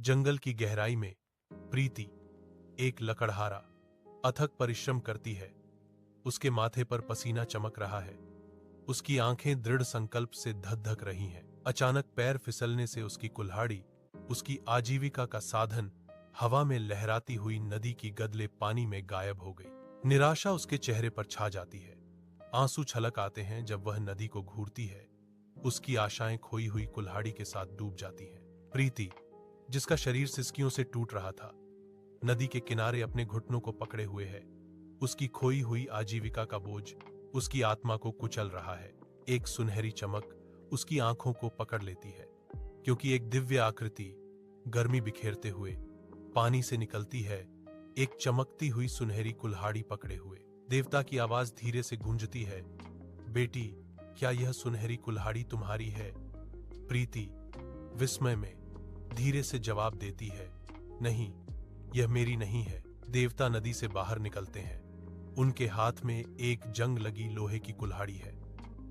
जंगल की गहराई में प्रीति, एक लकड़हारा, अथक परिश्रम करती है। उसके माथे पर पसीना चमक रहा है। उसकी आंखें दृढ़ संकल्प से धक-धक रही हैं। अचानक पैर फिसलने से उसकी कुल्हाड़ी, उसकी आजीविका का साधन, हवा में लहराती हुई नदी की गदले पानी में गायब हो गई। निराशा उसके चेहरे पर छा जाती है। आंसू छलक आते हैं जब वह नदी को घूरती है। उसकी आशाएं खोई हुई कुल्हाड़ी के साथ डूब जाती हैं। प्रीति, जिसका शरीर सिसकियों से टूट रहा था, नदी के किनारे अपने घुटनों को पकड़े हुए है। उसकी खोई हुई आजीविका का बोझ उसकी आत्मा को कुचल रहा है। एक सुनहरी चमक उसकी आंखों को पकड़ लेती है, क्योंकि एक दिव्य आकृति गर्मी बिखेरते हुए पानी से निकलती है, एक चमकती हुई सुनहरी कुल्हाड़ी पकड़े हुए। देवता की आवाज धीरे से गूंजती है, बेटी, क्या यह सुनहरी कुल्हाड़ी तुम्हारी है? प्रीति विस्मय में धीरे से जवाब देती है, नहीं, यह मेरी नहीं है। देवता नदी से बाहर निकलते हैं। उनके हाथ में एक जंग लगी लोहे की कुल्हाड़ी है।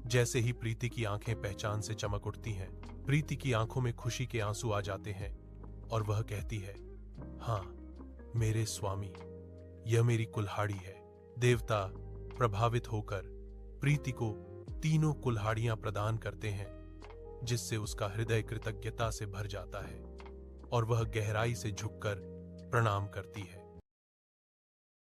जैसे ही प्रीति की आंखें पहचान से चमक उठती हैं, प्रीति की आंखों में खुशी के आंसू आ जाते हैं और वह कहती है, हाँ मेरे स्वामी, यह मेरी कुल्हाड़ी है। देवता प्रभावित होकर प्रीति को तीनों कुल्हाड़ियां प्रदान करते हैं, जिससे उसका हृदय कृतज्ञता से भर जाता है और वह गहराई से झुककर प्रणाम करती है।